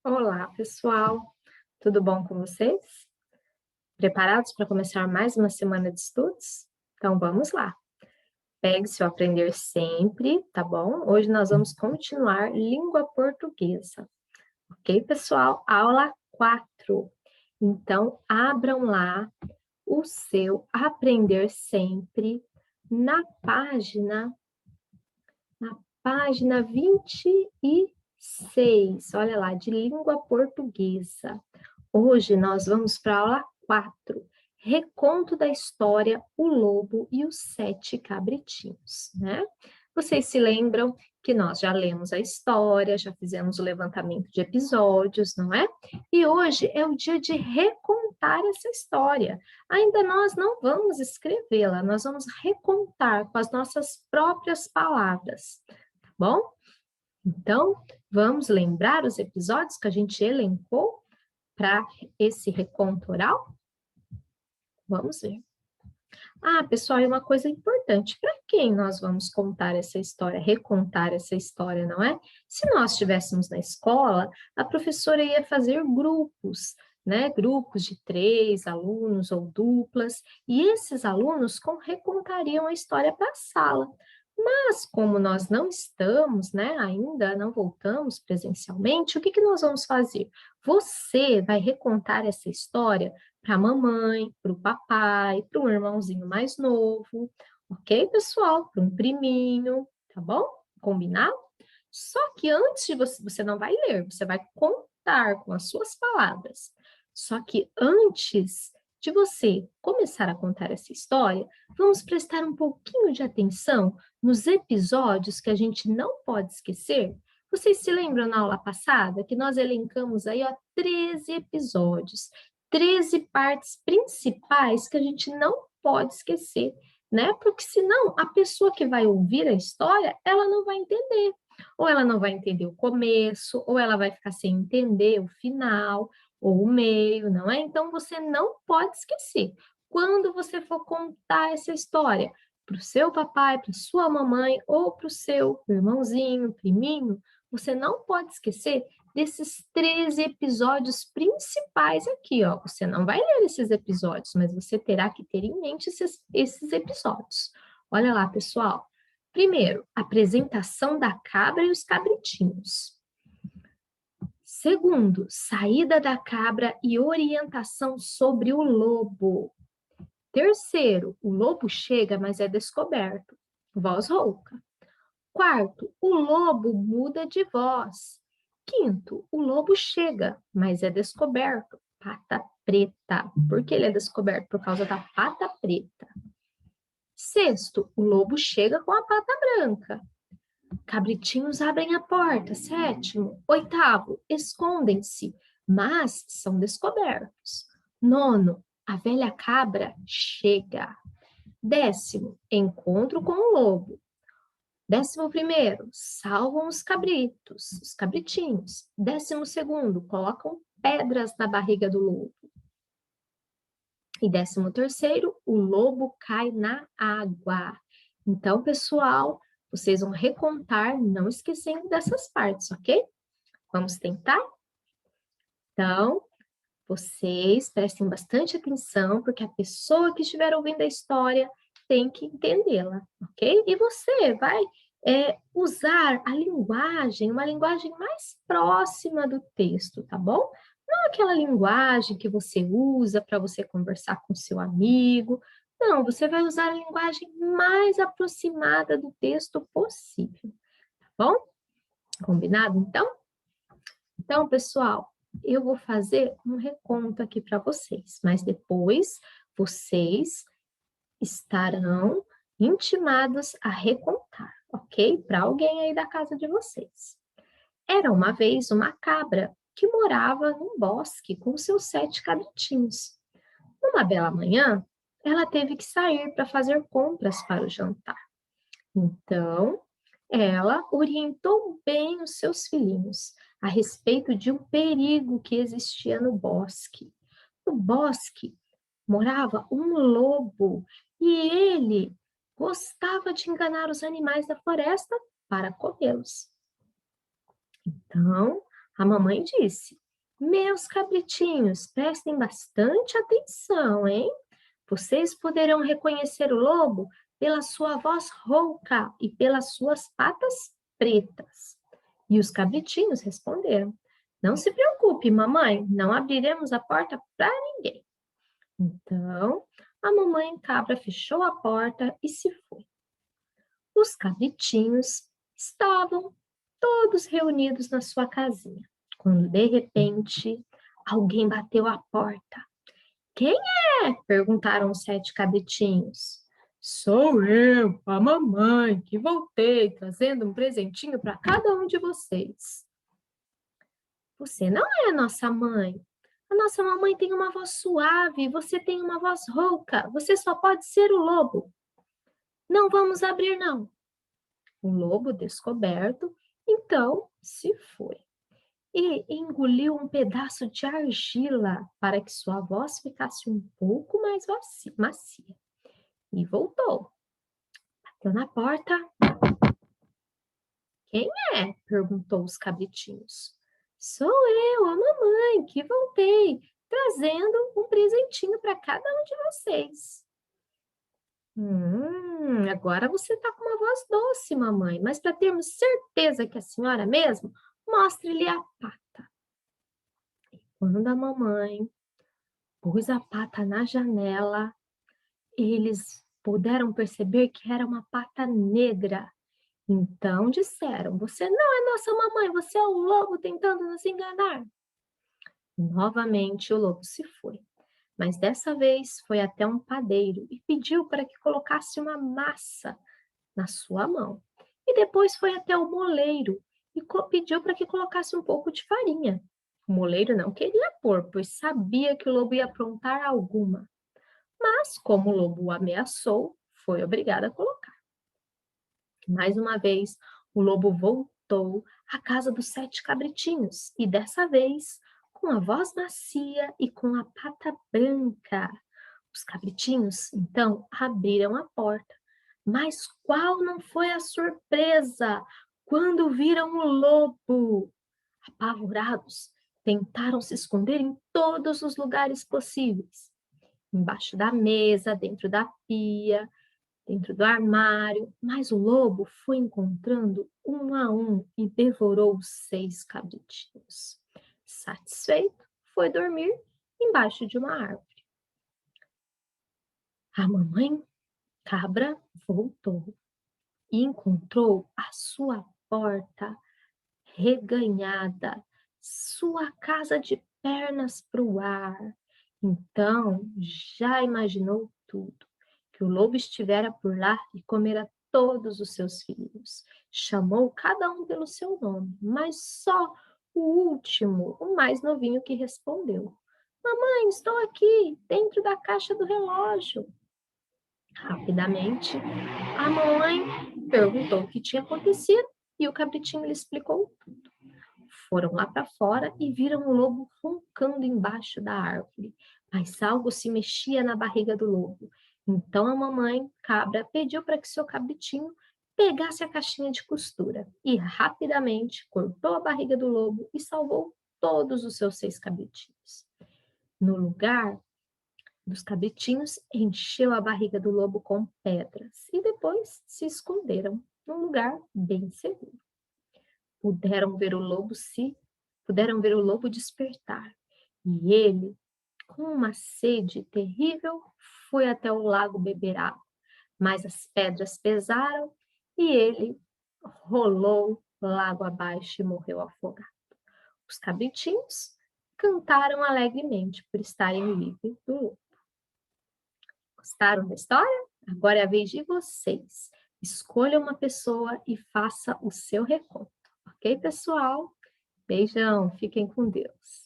Olá, pessoal. Tudo bom com vocês? Preparados para começar mais uma semana de estudos? Então vamos lá. Pegue seu aprender sempre, tá bom? Hoje nós vamos continuar língua portuguesa. Ok, pessoal? Aula 4. Então abram lá o seu aprender sempre na página na página 26. Olha lá, de língua portuguesa. Hoje nós vamos para a aula 4, reconto da história O Lobo e os Sete Cabritinhos, né? Vocês se lembram que nós já lemos a história, já fizemos o levantamento de episódios, não é? E hoje é o dia de recontar essa história. Ainda nós não vamos escrevê-la, nós vamos recontar com as nossas próprias palavras, tá bom? Então, vamos lembrar os episódios que a gente elencou para esse reconto oral? Vamos ver. Ah, pessoal, e uma coisa importante, para quem nós vamos contar essa história, recontar essa história, não é? Se nós estivéssemos na escola, a professora ia fazer grupos, né? Grupos de 3 alunos ou duplas, e esses alunos recontariam a história para a sala. Mas como nós não estamos, né, ainda não voltamos presencialmente, o que nós vamos fazer? Você vai recontar essa história para a mamãe, para o papai, para um irmãozinho mais novo, ok, pessoal? Para um priminho, tá bom? Combinado? Só que antes de você não vai ler, você vai contar com as suas palavras. Só que antes de você começar a contar essa história, vamos prestar um pouquinho de atenção nos episódios que a gente não pode esquecer. Vocês se lembram na aula passada que nós elencamos aí, ó, 13 episódios, 13 partes principais que a gente não pode esquecer, né? Porque senão a pessoa que vai ouvir a história, ela não vai entender. Ou ela não vai entender o começo, ou ela vai ficar sem entender o final, ou o meio, não é? Então você não pode esquecer. Quando você for contar essa história para o seu papai, para sua mamãe, ou para o seu irmãozinho, priminho, você não pode esquecer desses 13 episódios principais aqui, ó. Você não vai ler esses episódios, mas você terá que ter em mente esses episódios. Olha lá, pessoal. Primeiro, apresentação da cabra e os cabritinhos. Segundo, saída da cabra e orientação sobre o lobo. Terceiro, o lobo chega, mas é descoberto. Voz rouca. Quarto, o lobo muda de voz. Quinto, o lobo chega, mas é descoberto. Pata preta. Por que ele é descoberto? Por causa da pata preta. Sexto, o lobo chega com a pata branca. Cabritinhos abrem a porta. Sétimo. Oitavo, escondem-se, mas são descobertos. Nono, a velha cabra chega. Décimo, encontro com o lobo. 11º, salvam os cabritinhos. 12º, colocam pedras na barriga do lobo. E 13º, o lobo cai na água. Então, pessoal, vocês vão recontar, não esquecendo dessas partes, ok? Vamos tentar? Então, vocês prestem bastante atenção, porque a pessoa que estiver ouvindo a história tem que entendê-la, ok? E você vai usar a linguagem, uma linguagem mais próxima do texto, tá bom? Não aquela linguagem que você usa para você conversar com seu amigo. Não, você vai usar a linguagem mais aproximada do texto possível, tá bom? Combinado, então? Então, pessoal, eu vou fazer um reconto aqui para vocês, mas depois vocês estarão intimados a recontar, ok? Para alguém aí da casa de vocês. Era uma vez uma cabra que morava num bosque com seus 7 cabritinhos. Uma bela manhã, ela teve que sair para fazer compras para o jantar. Então, ela orientou bem os seus filhinhos a respeito de um perigo que existia no bosque. No bosque morava um lobo e ele gostava de enganar os animais da floresta para comê-los. Então, A mamãe disse: Meus cabritinhos, prestem bastante atenção, hein? Vocês poderão reconhecer o lobo pela sua voz rouca e pelas suas patas pretas. E os cabritinhos responderam: Não se preocupe, mamãe, não abriremos a porta para ninguém. Então, a mamãe cabra fechou a porta e se foi. Os cabritinhos estavam todos reunidos na sua casinha, quando de repente alguém bateu à porta. Quem é? Perguntaram os 7 cabritinhos. Sou eu, a mamãe, que voltei trazendo um presentinho para cada um de vocês. Você não é a nossa mãe. A nossa mamãe tem uma voz suave, você tem uma voz rouca. Você só pode ser o lobo. Não vamos abrir, não. O lobo, descoberto, então se foi e engoliu um pedaço de argila para que sua voz ficasse um pouco mais macia. E voltou. Bateu na porta. Quem é? Perguntou os cabritinhos. Sou eu, a mamãe, que voltei, trazendo um presentinho para cada um de vocês. Agora você está com uma voz doce, mamãe, mas para termos certeza que é a senhora mesmo, mostre-lhe a pata. E quando a mamãe pôs a pata na janela, eles puderam perceber que era uma pata negra. Então disseram: Você não é nossa mamãe, você é o lobo tentando nos enganar. Novamente o lobo se foi, mas dessa vez foi até um padeiro e pediu para que colocasse uma massa na sua mão. E depois foi até o moleiro e pediu para que colocasse um pouco de farinha. O moleiro não queria pôr, pois sabia que o lobo ia aprontar alguma. Mas, como o lobo o ameaçou, foi obrigado a colocar. Mais uma vez, o lobo voltou à casa dos 7 cabritinhos e dessa vez com a voz macia e com a pata branca. Os cabritinhos, então, abriram a porta. Mas qual não foi a surpresa quando viram o lobo? Apavorados, tentaram se esconder em todos os lugares possíveis. Embaixo da mesa, dentro da pia, dentro do armário, mas o lobo foi encontrando um a um e devorou os 6 cabritinhos. Satisfeito, foi dormir embaixo de uma árvore. A mamãe cabra voltou e encontrou a sua porta reganhada, sua casa de pernas para o ar. Então, já imaginou tudo, que o lobo estivera por lá e comera todos os seus filhos. Chamou cada um pelo seu nome, mas só o último, o mais novinho, que respondeu: Mamãe, estou aqui, dentro da caixa do relógio. Rapidamente, a mamãe perguntou o que tinha acontecido e o cabritinho lhe explicou tudo. Foram lá para fora e viram o lobo roncando embaixo da árvore, mas algo se mexia na barriga do lobo. Então a mamãe cabra pediu para que seu cabritinho pegasse a caixinha de costura e rapidamente cortou a barriga do lobo e salvou todos os seus 6 cabritinhos. No lugar dos cabritinhos, encheu a barriga do lobo com pedras e depois se esconderam num lugar bem seguro. Puderam ver o lobo despertar. E ele, com uma sede terrível, foi até o lago beber água. Mas as pedras pesaram e ele rolou lago abaixo e morreu afogado. Os cabritinhos cantaram alegremente por estarem livres do lobo. Gostaram da história? Agora é a vez de vocês. Escolha uma pessoa e faça o seu reconto. Ok, pessoal? Beijão, fiquem com Deus.